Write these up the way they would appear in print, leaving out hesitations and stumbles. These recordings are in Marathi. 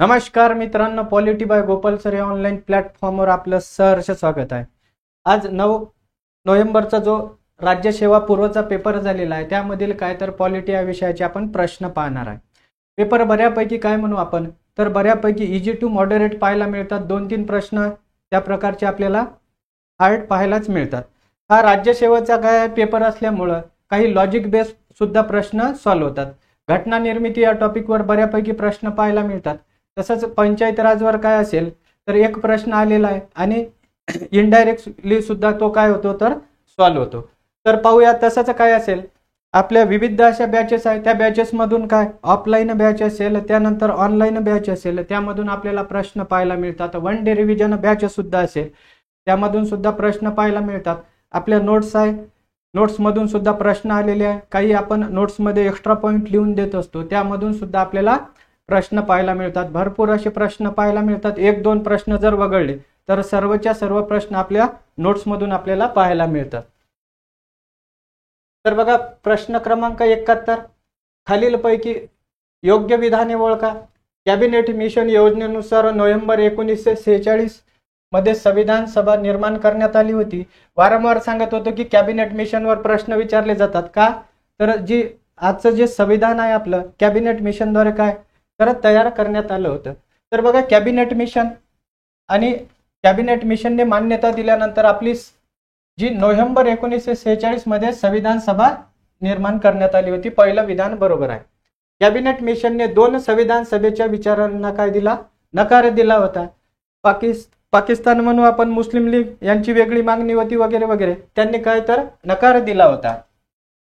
नमस्कार मित्रांनो, पॉलिटी बाय गोपाल सर या ऑनलाईन प्लॅटफॉर्मवर आपलं सहर्ष स्वागत आहे। आज 9 नोव्हेंबरचा जो राज्यसेवा पूर्वचा पेपर झालेला आहे त्यामधील काय तर पॉलिटी या विषयाचे आपण प्रश्न पाहणार आहे। पेपर बऱ्यापैकी काय म्हणू आपण तर बऱ्यापैकी इजी टू मॉडरेट पाहायला मिळतात। 2-3 प्रश्न त्या प्रकारचे आपल्याला हार्ड पाहायलाच मिळतात। हा राज्यसेवेचा काय पेपर असल्यामुळे काही लॉजिक बेस सुद्धा प्रश्न सॉल्व्ह होतात। घटना निर्मिती या टॉपिकवर बऱ्यापैकी प्रश्न पाहायला मिळतात। तसंच पंचायत राजवर काय असेल तर एक प्रश्न आलेला आहे आणि इनडायरेक्टली सुद्धा तो काय होतो तर सॉल्व्ह होतो। तर पाहूया तसंच काय असेल। आपल्या विविध अशा बॅचेस आहेत, त्या बॅचेस मधून काय ऑफलाईन बॅच असेल, त्यानंतर ऑनलाईन बॅच असेल, त्यामधून आपल्याला प्रश्न पाहायला मिळतात। वन डे रिव्हिजन बॅच सुद्धा असेल त्यामधून सुद्धा प्रश्न पाहायला मिळतात। आपल्या नोट्स आहे, नोट्स मधून सुद्धा प्रश्न आलेले आहे। काही आपण नोट्स मध्ये एक्स्ट्रा पॉइंट लिहून देत असतो त्यामधून सुद्धा आपल्याला प्रश्न पाहायला मिळतात। भरपूर असे प्रश्न पाहायला मिळतात। 1-2 प्रश्न जर वगळले तर सर्वच्या सर्व प्रश्न आपल्या नोट्स मधून आपल्याला पाहायला मिळतात। तर बघा प्रश्न क्रमांक 71, खालीलपैकी योग्य विधाने ओळखा। कॅबिनेट मिशन योजनेनुसार नोव्हेंबर 1946 मध्ये संविधान सभा निर्माण करण्यात आली होती। वारंवार सांगत होतो की कॅबिनेट मिशनवर प्रश्न विचारले जातात का तर जी आजचं जे संविधान आहे आपलं कॅबिनेट मिशनद्वारे काय तर तयार करण्यात आलं होतं। तर बघा कॅबिनेट मिशन आणि कॅबिनेट मिशनने मान्यता दिल्यानंतर आपली जी नोव्हेंबर 1946 मध्ये संविधान सभा निर्माण करण्यात आली होती। पहिलं विधान बरोबर आहे। कॅबिनेट मिशनने 2 संविधान सभेच्या विचारांना काय दिला नकार दिला होता। पाकिस्तान म्हणून आपण मुस्लिम लीग यांची वेगळी मागणी होती वगैरे वगैरे, त्यांनी काय तर नकार दिला होता।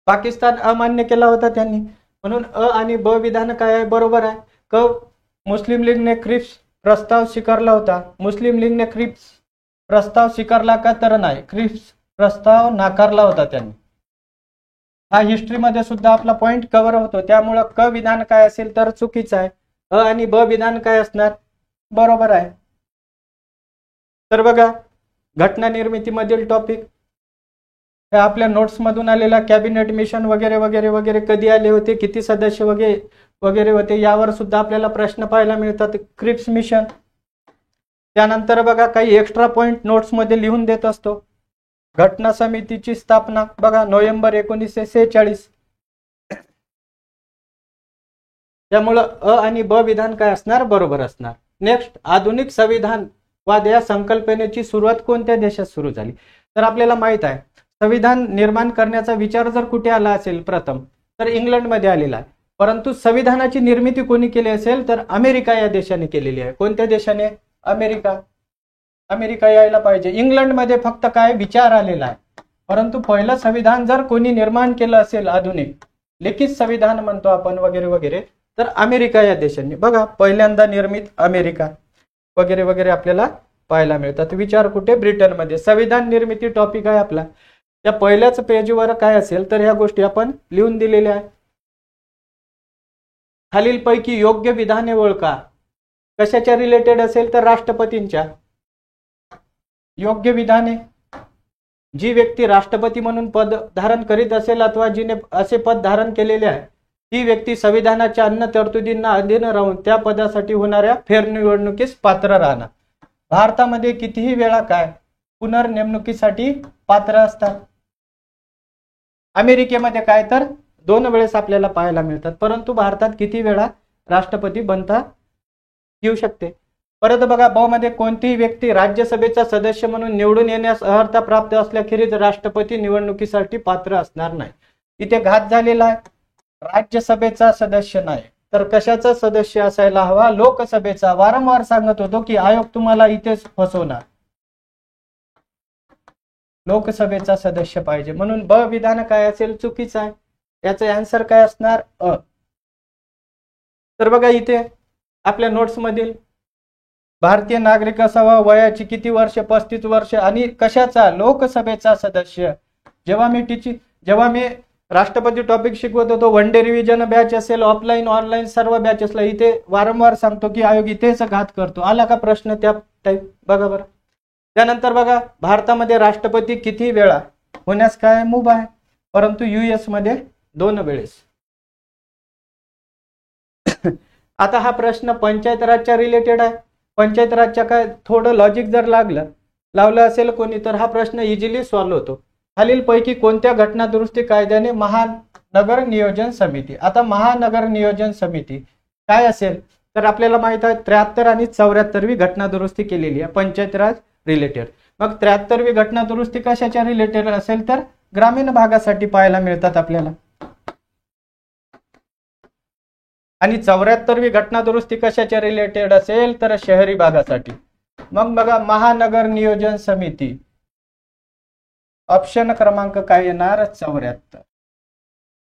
पाकिस्तान अमान्य केला होता त्यांनी, म्हणून अ आणि ब विधान काय आहे बरोबर आहे। क मुस्लिम लीगने क्रिप्स प्रस्ताव स्वीकारला होता। मुस्लिम लीगने क्रिप्स प्रस्ताव स्वीकारला का तर नाही, क्रिप्स प्रस्ताव नाकारला होता त्यांनी। हा हिस्ट्री मध्ये सुद्धा आपला पॉइंट कव्हर होतो, त्यामुळे क विधान काय असेल तर चुकीचं आहे। अ आणि ब विधान काय असणार बरोबर आहे। तर बघा घटना निर्मिती मधील टॉपिक हे आपल्या नोट्स मधून आलेला कॅबिनेट मिशन वगैरे वगैरे वगैरे कधी आले होते, किती सदस्य वगैरे वगैरे होते यावर सुद्धा आपल्याला प्रश्न पाहायला मिळतात। क्रिप्स मिशन, त्यानंतर बघा काही एक्स्ट्रा पॉइंट नोट्स मध्ये लिहून देत असतो। घटना समितीची स्थापना बघा नोव्हेंबर 1946, त्यामुळे अ आणि ब विधान काय असणार बरोबर असणार। नेक्स्ट, आधुनिक संविधान वाद या संकल्पनेची सुरुवात कोणत्या देशात सुरू झाली तर आपल्याला माहित आहे संविधान निर्माण करण्याचा विचार जर कुठे आला असेल प्रथम तर इंग्लंडमध्ये आलेला आहे। परंतु संविधानाची निर्मिती कोणी केली असेल तर अमेरिका या देशाने केलेली आहे। कोणत्या देशाने? अमेरिका। अमेरिका यायला पाहिजे। इंग्लंडमध्ये फक्त काय विचार आलेला आहे, परंतु पहिलं संविधान जर कोणी निर्माण केलं असेल आधुनिक लिखित संविधान म्हणतो आपण वगैरे वगैरे तर अमेरिका या देशाने बघा पहिल्यांदा निर्मित अमेरिका वगैरे वगैरे आपल्याला पाहायला मिळतात। विचार कुठे? ब्रिटनमध्ये। संविधान निर्मिती टॉपिक आहे आपला, त्या पहिल्याच पेजवर काय असेल तर ह्या गोष्टी आपण लिहून दिलेल्या आहे। खालीलपैकी योग्य विधाने ओळखा। कशाच्या रिलेटेड असेल तर राष्ट्रपतींच्या। योग्य विधाने, जी व्यक्ती राष्ट्रपती म्हणून पद धारण करीत असेल अथवा जिने असे पद धारण केलेले आहे ती व्यक्ती संविधानाच्या अन्य तरतुदींना अधीन राहून त्या पदासाठी होणाऱ्या फेरनिवडणुकीस पात्र राहणार। भारतामध्ये कितीही वेळा काय पुनर्नेमणुकीसाठी पात्र असतात। अमेरिकेमध्ये काय तर 2 वेळेस आपल्याला पाहायला मिळतात, परंतु भारतात किती वेळा राष्ट्रपती बनता येऊ शकते। परत बघा ब मध्ये कोणतीही व्यक्ती राज्यसभेचा सदस्य म्हणून निवडून येण्यास अर्हता प्राप्त असल्याखेरीज राष्ट्रपती निवडणुकीसाठी पात्र असणार नाही। इथे घात झालेला आहे, राज्यसभेचा सदस्य नाही तर कशाचा सदस्य असायला हवा? लोकसभेचा। वारंवार सांगत होतो की आयोग तुम्हाला इथेच फसवणार, लोकसभेचा सदस्य पाहिजे, म्हणून ब विधान काय असेल चुकीचं आहे। याचं आन्सर काय असणार? अ। तर बघा इथे आपल्या नोट्स मधील भारतीय नागरिक असावा, वयाची किती वर्ष? 35 वर्ष, आणि कशाचा? लोकसभेचा सदस्य। जेव्हा मी राष्ट्रपती टॉपिक शिकवत होतो, वन डे रिव्हिजन बॅच असेल, ऑफलाईन ऑनलाईन सर्व बॅचेसला इथे वारंवार सांगतो की आयोग इथेच घात करतो। आला का प्रश्न त्या टाईप? बघा बरं। त्यानंतर बघा भारतामध्ये राष्ट्रपती किती वेळा होण्यास काय मुभा आहे, परंतु US मध्ये 2 वेळेस। आता हा प्रश्न पंचायत राजच्या रिलेटेड आहे. पंचायत राजच्या काय थोडं लॉजिक जर लावलं असेल कोणी तर हा प्रश्न इझिली सॉल्व्ह होतो. खालीलपैकी कोणत्या घटना दुरुस्ती कायद्याने महानगर नियोजन समिती, आता महानगर नियोजन समिती काय असेल तर आपल्याला माहित आहे 73 आणि 74वी घटना दुरुस्ती केलेली आहे पंचायत राज रिलेटेड. मग 73वी घटना दुरुस्ती कशाच्या रिलेटेड असेल तर ग्रामीण भागासाठी पाहायला मिळतात आपल्याला, आणि 74वी घटना दुरुस्ती कशाच्या रिलेटेड असेल तर शहरी भागासाठी. मग बघा महानगर नियोजन समिती ऑप्शन क्रमांक काय येणार 74,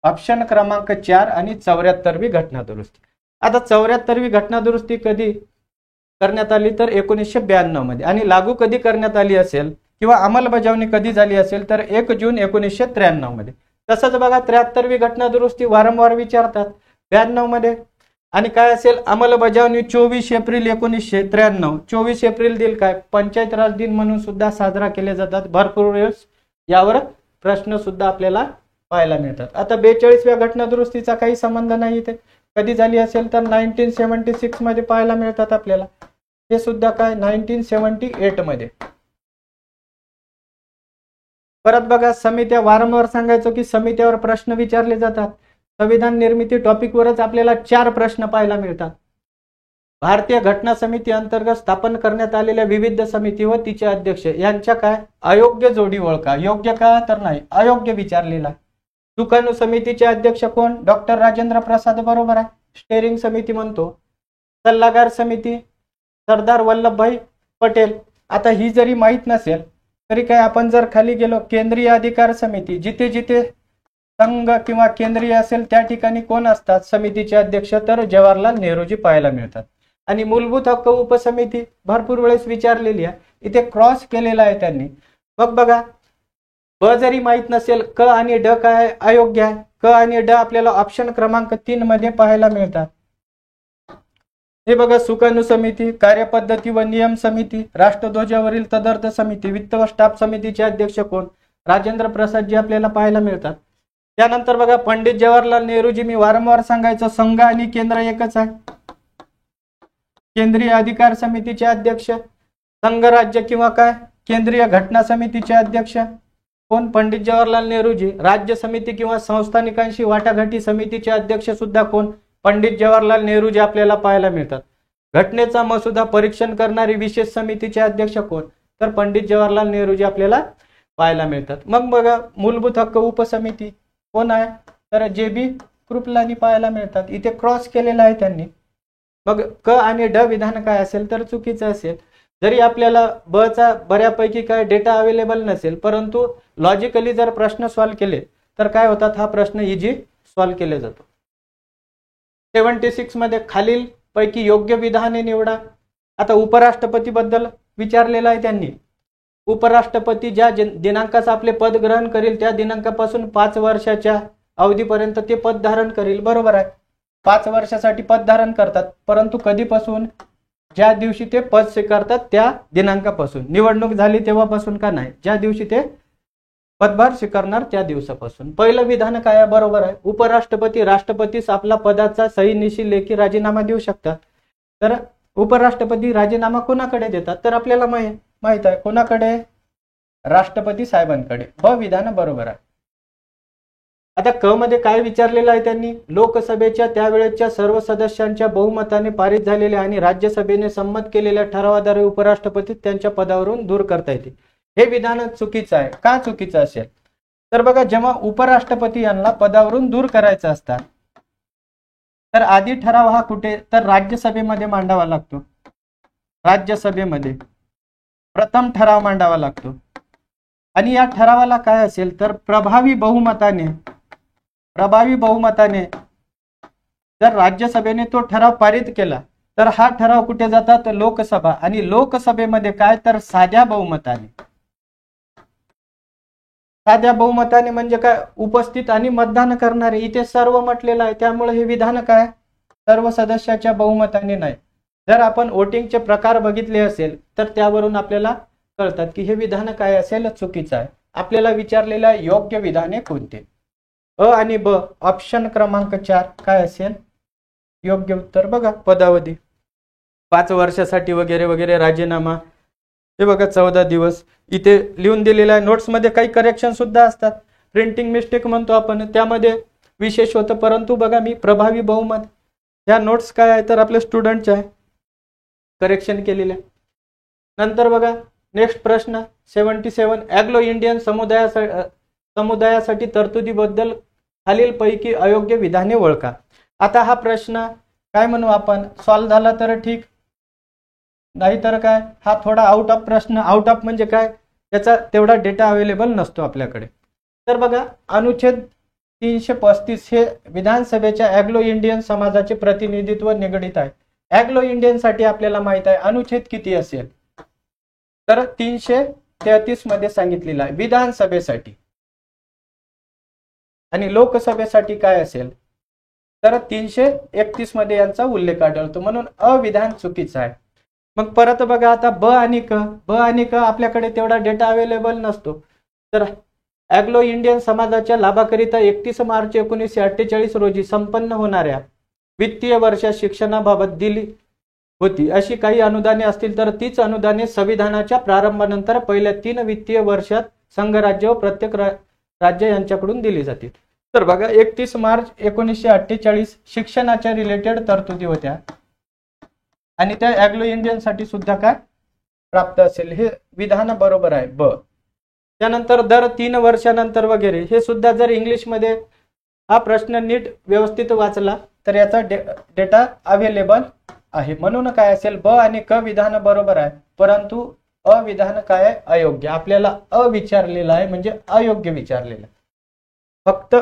ऑप्शन क्रमांक 4 आणि 74वी घटना दुरुस्ती. आता 74वी घटना दुरुस्ती कधी करण्यात आली तर 1992 मध्ये, आणि लागू कधी करण्यात आली असेल किंवा अंमलबजावणी कधी झाली असेल तर 1 जून 1993 मध्ये. तसंच बघा 73वी घटना दुरुस्ती वारंवार विचारतात 92 मध्ये, आणि काय असेल अंमलबजावणी 24 एप्रिल 1993. 24 एप्रिल दिन काय पंचायत राज दिन म्हणून सुद्धा साजरा केले जातात. भरपूर वेळेस यावर प्रश्न सुद्धा आपल्याला पाहायला मिळतात. आता 42व्या घटना दुरुस्तीचा काही संबंध नाही, ते कधी झाली असेल तर 1976 मध्ये पाहायला मिळतात आपल्याला. हे सुद्धा काय 1978 मध्ये. परत बघा समित्या, वारंवार सांगायचो की समित्यावर प्रश्न विचारले जातात. संविधान निर्मिती टॉपिकवरच आपल्याला 4 प्रश्न पाहायला मिळतात. भारतीय घटना समिती अंतर्गत स्थापन करण्यात आलेल्या विविध समिती व तिचे अध्यक्ष यांच्या काय अयोग्य जोडी ओळखा. योग्य का तर नाही, अयोग्य विचारलेला. सुकाणू समितीचे अध्यक्ष कोण? डॉक्टर राजेंद्र प्रसाद, बरोबर आहे, स्टेरिंग समिती म्हणतो. सल्लागार समिती सरदार वल्लभभाई पटेल. आता ही जरी माहित नसेल तरी काय आपण जर खाली गेलो केंद्रीय अधिकार समिती, जिथे जिथे संघ किंवा केंद्रीय असेल त्या ठिकाणी कोण असतात समितीचे अध्यक्ष तर जवाहरलाल नेहरूजी पाहायला मिळतात. आणि मूलभूत हक्क उपसमिती भरपूर वेळेस विचारलेली आहे, इथे क्रॉस केलेला आहे त्यांनी. मग बघा ब जरी माहित नसेल क आणि ड काय अयोग्य आहे. क आणि ड आपल्याला ऑप्शन क्रमांक 3 मध्ये पाहायला मिळतात. हे बघा सुकाणू समिती, कार्यपद्धती व नियम समिती, राष्ट्रध्वजावरील तदर्थ समिती, वित्त व स्टाफ समितीचे अध्यक्ष कोण? राजेंद्र प्रसाद जी आपल्याला पाहायला मिळतात. त्यानंतर बघा पंडित जवाहरलाल नेहरूजी, मी वारंवार सांगायचो संघ आणि केंद्र एकच आहे. केंद्रीय अधिकार समितीचे अध्यक्ष, संघ राज्य किंवा काय केंद्रीय घटना समितीचे अध्यक्ष कोण? पंडित जवाहरलाल नेहरूजी. राज्य समिती किंवा संस्थानिकांशी वाटाघाटी समितीचे अध्यक्ष सुद्धा कोण? पंडित जवाहरलाल नेहरूजी आपल्याला पाहायला मिळतात. घटनेचा मसुदा परीक्षण करणारी विशेष समितीचे अध्यक्ष कोण? तर पंडित जवाहरलाल नेहरूजी आपल्याला पाहायला मिळतात. मग बघा मूलभूत हक्क उपसमिती कोण आहे तर JB कृपलानी पाहायला मिळतात. इथे क्रॉस केलेला आहे त्यांनी. मग क आणि ड विधान काय असेल तर चुकीचं असेल. जरी आपल्याला ब चा बऱ्यापैकी काय डेटा अवेलेबल नसेल परंतु लॉजिकली जर प्रश्न सॉल्व्ह केले तर काय होतात, हा प्रश्न इझी सॉल्व्ह केले जातो. 76 मध्ये खालील पैकी योग्य विधाने निवडा. आता उपराष्ट्रपती बद्दल विचारलेलं आहे त्यांनी. उपराष्ट्रपती ज्या दिनांकास आपले पद ग्रहण करील त्या दिनांकापासून 5 वर्षाच्या अवधीपर्यंत ते पद धारण करील, बरोबर आहे. 5 वर्षासाठी पद धारण करतात, परंतु कधीपासून? ज्या दिवशी ते पद स्वीकारतात त्या दिनांकापासून. निवडणूक झाली तेव्हापासून का नाही, ज्या दिवशी ते पदभार स्वीकारणार त्या दिवसापासून. पहिलं विधान काय आहे, बरोबर आहे. उपराष्ट्रपती राष्ट्रपतीस आपला पदाचा सहीनिशी लेखी राजीनामा देऊ शकतात. तर उपराष्ट्रपती राजीनामा कोणाकडे देतात तर आपल्याला माहित आहे कोणाकडे? राष्ट्रपती साहेबांकडे. ब विधान बरोबर आहे. आता क मध्ये काय विचारलेलं आहे त्यांनी? लोकसभेच्या त्यावेळेच्या सर्व सदस्यांच्या बहुमताने पारित झालेल्या आणि राज्यसभेने संमत केलेल्या ठरावाद्वारे उपराष्ट्रपती त्यांच्या पदावरून दूर करता येते. हे विधान चुकीचं आहे. का चुकीचं असेल तर बघा जेव्हा उपराष्ट्रपती यांना पदावरून दूर करायचं असतात तर आधी ठराव हा कुठे तर राज्यसभेमध्ये मांडावा लागतो. राज्यसभेमध्ये प्रथम ठराव मांडावा लागतो. आणि या ठरावाला काय असेल तर प्रभावी बहुमताने जर राज्यसभेने तो ठराव पारित केला तर हा ठराव कुठे जातात? लोकसभा. आणि लोकसभेमध्ये काय तर साध्या बहुमताने म्हणजे काय? उपस्थित आणि मतदान करणारे. इथे सर्व म्हटलेलं आहे, त्यामुळे हे विधान काय सर्व सदस्याच्या बहुमताने नाही. जर आपण वोटिंगचे प्रकार बघितले असेल तर त्यावरून आपल्याला कळतात की हे विधान काय असेल चुकीचं आहे. आपल्याला विचारलेल्या योग्य विधाने कोणते? अ आणि ब ऑप्शन क्रमांक 4 काय असेल योग्य उत्तर बघा पदावधी 5 वर्षासाठी वगैरे वगैरे राजीनामा, हे बघा 14 दिवस इथे लिहून दिलेलं आहे. नोट्समध्ये काही करेक्शन सुद्धा असतात, प्रिंटिंग मिस्टेक म्हणतो आपण, त्यामध्ये विशेष होतं. परंतु बघा मी प्रभावी बहुमत ह्या नोट्स काय आहे तर आपल्या स्टुडंटच्या आहे, करेक्शन केलेले आहे. नंतर बघा नेक्स्ट प्रश्न 77 ॲग्लो इंडियन समुदायासाठी तरतुदीबद्दल खालीलपैकी अयोग्य विधाने ओळखा. आता हा प्रश्न काय म्हणू आपण, सॉल्व्ह झाला तर ठीक, नाहीतर काय हा थोडा आउट ऑफ प्रश्न. आउट ऑफ म्हणजे काय, याचा तेवढा डेटा अवेलेबल नसतो आपल्याकडे. तर बघा अनुच्छेद 335 हे विधानसभेच्या ॲग्लो इंडियन समाजाचे प्रतिनिधित्व निगडित आहे. ॲग्लो इंडियन साठी आपल्याला माहित आहे अनुच्छेद किती असेल तर 333 मध्ये सांगितलेला आहे विधानसभेसाठी. आणि लोकसभेसाठी काय असेल तर 331 मध्ये यांचा उल्लेख आढळतो, म्हणून अविधान चुकीचं आहे. मग परत बघा आता ब आणि क आपल्याकडे तेवढा डेटा अवेलेबल नसतो. तर ॲग्लो इंडियन समाजाच्या लाभाकरिता 31 मार्च 1948 रोजी संपन्न होणाऱ्या वित्तीय वर्षात शिक्षणाबाबत दिली होती अशी काही अनुदाने असतील तर तीच अनुदाने संविधानाच्या प्रारंभानंतर पहिल्या 3 वित्तीय वर्षात संघराज्य व प्रत्येक राज्य यांच्याकडून दिली जातील. तर बघा 31 मार्च 1948 शिक्षणाच्या रिलेटेड तरतुदी होत्या आणि त्या ॲग्लो इंडियन साठी सुद्धा काय प्राप्त असेल, हे विधान बरोबर आहे ब. त्यानंतर दर 3 वर्षानंतर वगैरे, हे सुद्धा जर इंग्लिशमध्ये हा प्रश्न नीट व्यवस्थित वाचला तर याचा डेटा अवेलेबल आहे. म्हणून काय असेल ब आणि क विधान बरोबर आहे, परंतु अविधान काय आहे अयोग्य. आपल्याला विचारलेला आहे म्हणजे अयोग्य विचारलेला आहे, फक्त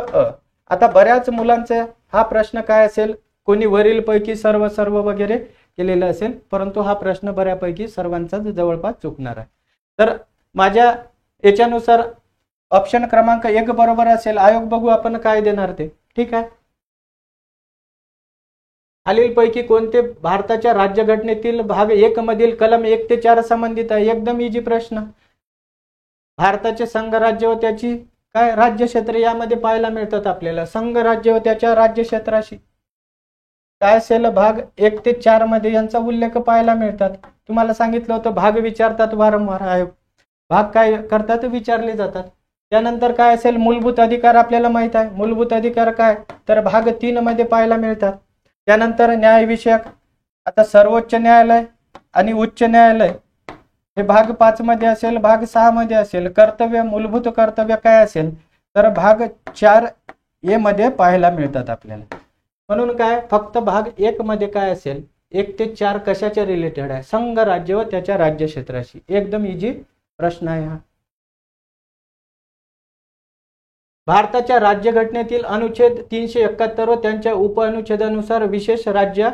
आता बऱ्याच मुलांचा हा प्रश्न काय असेल, कोणी वरील पैकी सर्व वगैरे केलेला असेल, परंतु हा प्रश्न बऱ्यापैकी सर्वांचाच जवळपास चुकणार आहे. तर माझ्या याच्यानुसार ऑप्शन क्रमांक 1 बरोबर असेल. आयोग बघू आपण काय देणार ते, ठीक आहे. खालीलपैकी कोणते भारताच्या राज्यघटनेतील भाग 1 मधील कलम 1 ते 4 संबंधित आहे. एकदम इजी प्रश्न. भारताचे संघ राज्य व त्याची काय राज्यक्षेत्र यामध्ये पाहायला मिळतात आपल्याला. संघ राज्य व त्याच्या राज्यक्षेत्राशी काय असेल भाग 1 ते 4 मध्ये यांचा उल्लेख पाहायला मिळतात. तुम्हाला सांगितलं होतं भाग विचारतात वारंवार आयोग, भाग काय करतात विचारले जातात. त्यानंतर काय असेल मूलभूत अधिकार आपल्याला माहित आहे. मूलभूत अधिकार काय तर भाग 3 मध्ये पाहायला मिळतात. त्यानंतर न्यायविषयक, आता सर्वोच्च न्यायालय आणि उच्च न्यायालय हे भाग 5 मध्ये असेल, भाग 6 मध्ये असेल. कर्तव्य, मूलभूत कर्तव्य काय असेल तर भाग 4A मध्ये पाहायला मिळतात आपल्याला. म्हणून काय फक्त भाग 1 मध्ये काय असेल 1 ते 4 कशाच्या रिलेटेड आहे, संघ राज्य व त्याच्या राज्यक्षेत्राशी. एकदम इजी प्रश्न आहे हा. भारताच्या राज्यघटनेतील अनुच्छेद 371 व त्यांच्या उपअनुच्छेदानुसार विशेष राज्य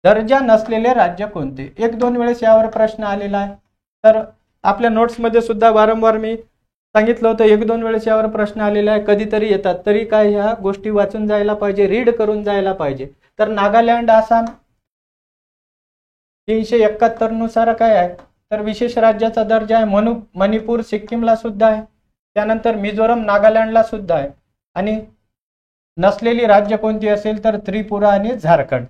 दर्जा नसलेले राज्य कोणते. 1-2 वेळेस यावर प्रश्न आलेला आहे. तर आपल्या नोट्समध्ये सुद्धा वारंवार मी सांगितलं होतं 1-2 वेळेस यावर प्रश्न आलेला आहे. कधीतरी येतात, तरी काय ह्या गोष्टी वाचून जायला पाहिजे, रीड करून जायला पाहिजे. तर नागालँड, आसाम 371 नुसार काय आहे तर विशेष राज्याचा दर्जा आहे. मणिपूर सिक्कीमला सुद्धा आहे. त्यानंतर मिझोरम नागालँडला सुद्धा आहे. आणि नसलेली राज्य कोणती असेल तर त्रिपुरा आणि झारखंड.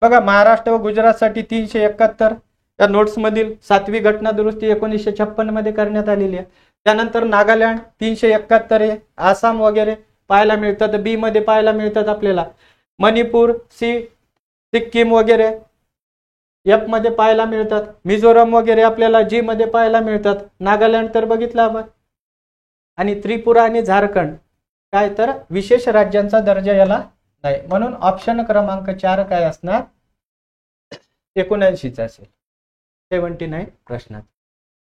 बघा महाराष्ट्र व गुजरातसाठी 371 या नोट्स मधील 7वी घटना दुरुस्ती 1956 मध्ये करण्यात आलेली आहे. त्यानंतर नागालँड 371 आहे. आसाम वगैरे पाहायला मिळतात, बी मध्ये पाहायला मिळतात आपल्याला. मणिपूर सिक्कीम वगैरे एफ मध्ये पाहायला मिळतात. मिझोरम वगैरे आपल्याला जी मध्ये पाहायला मिळतात. नागालँड तर बघितलं आपण. आणि त्रिपुरा आणि झारखंड काय तर विशेष राज्यांचा दर्जा याला नाही. म्हणून ऑप्शन क्रमांक 4 काय असणार 79 असेल. 79 प्रश्नात.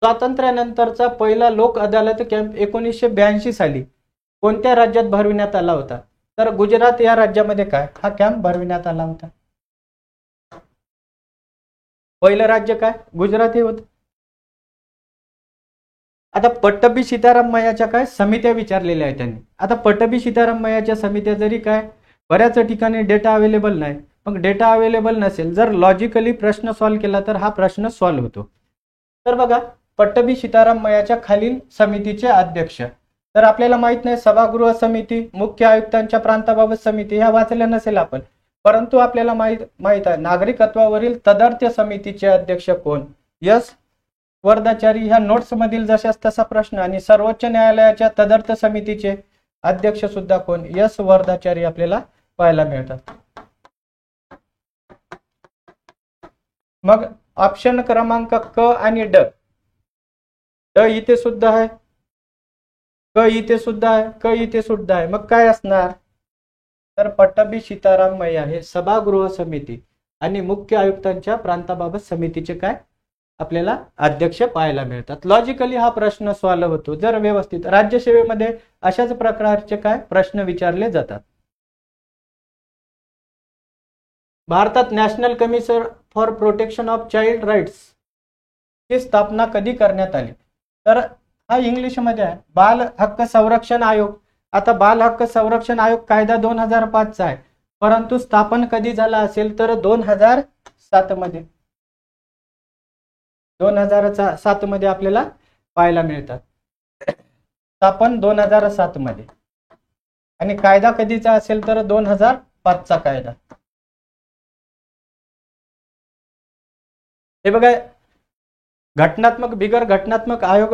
स्वातंत्र्यानंतरचा पहिला लोक अदालत कॅम्प 1982 साली कोणत्या राज्यात भरविण्यात आला होता तर गुजरात या राज्यामध्ये काय हा कॅम्प भरविण्यात आला होता. पहिलं राज्य काय गुजरात हे होतं. आता पट्टभी सीताराम मय्याच्या काय समित्या विचारलेल्या आहेत त्यांनी. आता पट्टभी सीताराम मय्याच्या समित्या जरी काय बऱ्याच ठिकाणी डेटा अवेलेबल नाही, मग डेटा अवेलेबल नसेल जर लॉजिकली प्रश्न सॉल्व्ह केला तर हा प्रश्न सॉल्व्ह होतो. तर बघा पट्टभी सीताराम मय्याच्या खालील समितीचे अध्यक्ष. तर आपल्याला माहित नाही सभागृह समिती, मुख्य आयुक्तांच्या प्रांताबाबत समिती ह्या वाचल्या नसेल आपण. परंतु आपल्याला माहित आहे नागरिकत्वावरील तदार्थ समितीचे अध्यक्ष कोण? यस वर्धाचारी. ह्या नोट्स मधील जशास तसा प्रश्न. आणि सर्वोच्च न्यायालयाच्या तदर्थ समितीचे अध्यक्ष सुद्धा कोण? यस वर्धाचारी आपल्याला पाहायला मिळतात. मग ऑप्शन क्रमांक क आणि ड. ड इथे सुद्धा आहे, क इथे सुद्धा आहे, क इथे सुद्धा आहे. मग काय असणार तर पट्टभी सीताराम मैया हे सभागृह समिती आणि मुख्य आयुक्तांच्या प्रांताबाबत समितीचे काय आपल्याला अध्यक्ष पाहायला मिळतात. लॉजिकली हा प्रश्न सॉल्व्ह होतो जर व्यवस्थित राज्यसेवेमध्ये अशाच प्रकारचे काय प्रश्न विचारले जातात. भारतात national commission for protection of child rights ची स्थापना कधी करण्यात आली? तर हा इंग्लिशमध्ये आहे बाल हक्क संरक्षण आयोग. आता बाल हक्क संरक्षण आयोग कायदा 2005 चा आहे, परंतु स्थापन कधी झाला असेल तर 2007 मध्ये. 2007 मध्ये आपल्याला पाहायला मिळतात. स्थापन 2007 मध्ये. आणि कायदा कधीचा असेल तर 2005 चा कायदा. हे बघा घटनात्मक बिगर घटनात्मक आयोग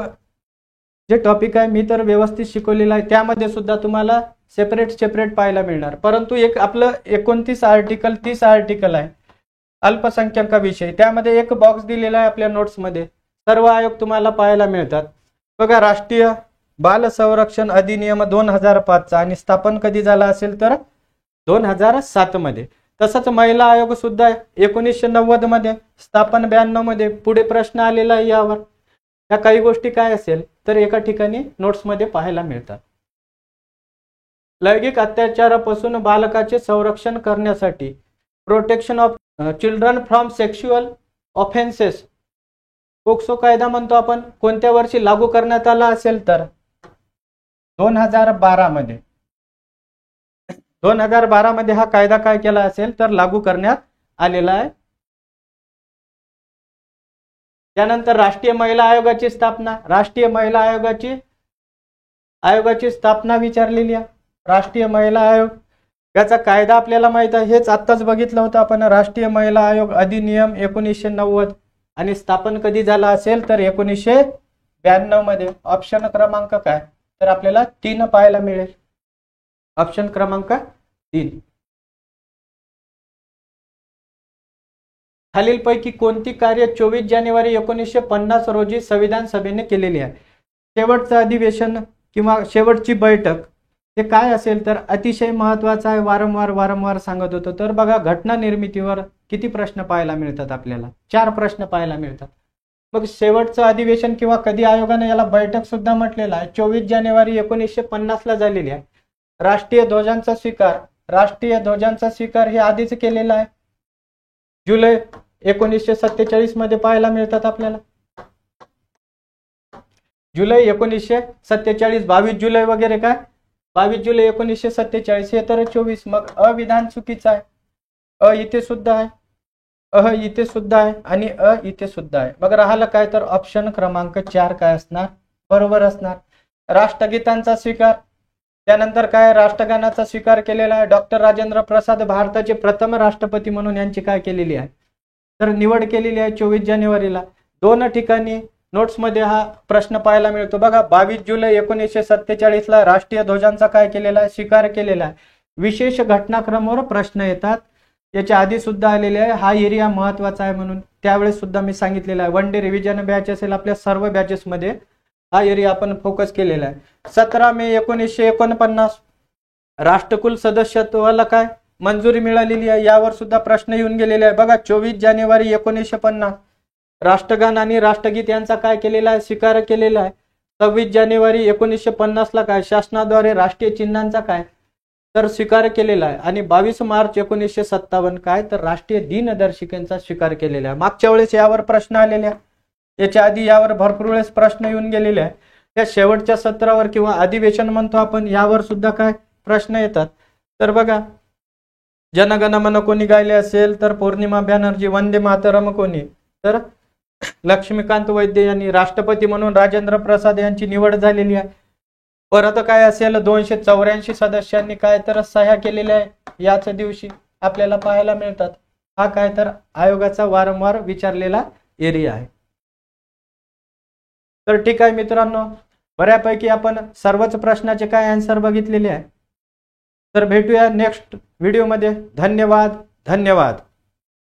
जे टॉपिक आहे मी तर व्यवस्थित शिकवलेलं आहे, त्यामध्ये सुद्धा तुम्हाला सेपरेट पाहायला मिळणार. परंतु एक आपलं 29 आर्टिकल 30 आर्टिकल आहे अल्पसंख्याकाविषयी, त्यामध्ये एक बॉक्स दिलेला आहे आपल्या नोट्समध्ये. सर्व आयोग तुम्हाला पाहायला मिळतात. बघा राष्ट्रीय बाल संरक्षण अधिनियम 2005 चा आणि स्थापन कधी झाला असेल तर 2007 मध्ये. तसंच महिला आयोग सुद्धा 1990 मध्ये, स्थापन 92 मध्ये. पुढे प्रश्न आलेला आहे यावर. या काही गोष्टी काय असेल तर एका ठिकाणी नोट्समध्ये पाहायला मिळतात. लैंगिक अत्याचारापासून बालकाचे संरक्षण करण्यासाठी protection of children from sexual offences POCSO कायदा म्हणतो आपण, कोणत्या वर्षी लागू करण्यात आला असेल तर 2012 मध्ये. 2012 मध्ये हा कायदा काय केला असेल तर लागू करण्यात आलेला आहे. त्यानंतर राष्ट्रीय महिला आयोगाची स्थापना. राष्ट्रीय महिला आयोगाची स्थापना विचारलेली आहे. राष्ट्रीय महिला आयोग याचा कायदा आपल्याला माहित आहे, हेच आत्ताच बघितलं होतं आपण. राष्ट्रीय महिला आयोग अधिनियम 1990 आणि स्थापन कधी झाला असेल तर 1992 मध्ये. ऑप्शन क्रमांक काय तर आपल्याला 3 पाहायला मिळेल. ऑप्शन क्रमांक 3. खालीलपैकी कोणती कार्य 24 जानेवारी 1950 रोजी संविधान सभेने केलेली आहे? शेवटचं अधिवेशन किंवा शेवटची बैठक हे काय असेल तर अतिशय महत्वाचं आहे. वारंवार सांगत होतो. तर बघा घटना निर्मितीवर किती प्रश्न पाहायला मिळतात आपल्याला? 4 प्रश्न पाहायला मिळतात. मग शेवटचं अधिवेशन किंवा कधी आयोगाने याला बैठक सुद्धा म्हटलेला आहे 24 जानेवारी 1950 ला झालेली आहे. राष्ट्रीय ध्वजांचा स्वीकार हे आधीच केलेला आहे. जुलै 1947 मध्ये पाहायला मिळतात आपल्याला. जुलै 1947, 22 जुलै वगैरे काय 22 जुलै 1947 हे तर 24. मग अविधान चुकीचं आहे. अ इथे सुद्धा आहे, अ इथे सुद्धा आहे आणि अ इथे सुद्धा आहे. मग राहिलं काय तर ऑप्शन क्रमांक 4 काय असणार बरोबर असणार. राष्ट्रगीतांचा स्वीकार. त्यानंतर काय राष्ट्रगानाचा स्वीकार केलेला आहे. डॉक्टर राजेंद्र प्रसाद भारताचे प्रथम राष्ट्रपती म्हणून यांची काय केलेली आहे तर निवड केलेली आहे 24 जानेवारीला. 2 ठिकाणी नोट्समध्ये हा प्रश्न पाहायला मिळतो. बघा 22 जुलै 1947 ला राष्ट्रीय ध्वजांचा काय केलेला आहे स्वीकार केलेला आहे. विशेष घटनाक्रमावर प्रश्न येतात, याच्या आधी सुद्धा आलेले आहे. हा एरिया महत्वाचा आहे म्हणून त्यावेळेस सुद्धा मी सांगितलेलं आहे. 1 डे रिव्हिजन बॅच असेल आपल्या सर्व बॅचेसमध्ये हा एरिया आपण फोकस केलेला आहे. 17 मे 1949 राष्ट्रकुल सदस्यत्वाला काय मंजुरी मिळालेली आहे. यावर सुद्धा प्रश्न येऊन गेलेले आहे. बघा 24 जानेवारी 1950 राष्ट्रगान आणि राष्ट्रगीत यांचा काय केलेला आहे स्वीकार केलेला आहे. 26 जानेवारी 1950 ला काय शासनाद्वारे राष्ट्रीय चिन्हांचा काय तर स्वीकार केलेला आहे. आणि 22 मार्च 1957 काय तर राष्ट्रीय दिनदर्शिकेचा स्वीकार केलेला आहे. मागच्या वेळेस यावर प्रश्न आलेले आहे, याच्या आधी यावर भरपूर वेळेस प्रश्न येऊन गेलेले आहे. त्या शेवटच्या सत्रावर किंवा अधिवेशन म्हणतो आपण यावर सुद्धा काय प्रश्न येतात. तर बघा जनगण मन कोणी गायले असेल तर पौर्णिमा बॅनर्जी. वंदे मातरम कोणी तर लक्ष्मीकांत वैद्य यांनी. राष्ट्रपती म्हणून राजेंद्र प्रसाद यांची निवड झालेली आहे. परत काय असेल 284 सदस्यांनी काय तर सह्या केलेल्या आहे याच दिवशी. आपल्याला पाहायला मिळतात। हा काय तर आयोगाचा वारंवार विचारलेला एरिया आहे। तर ठीक आहे मित्रांनो, बऱ्यापैकी आपण सर्वच प्रश्नाचे काय आन्सर बघितलेले आहे। तर भेटूया नेक्स्ट व्हिडिओमध्ये। धन्यवाद।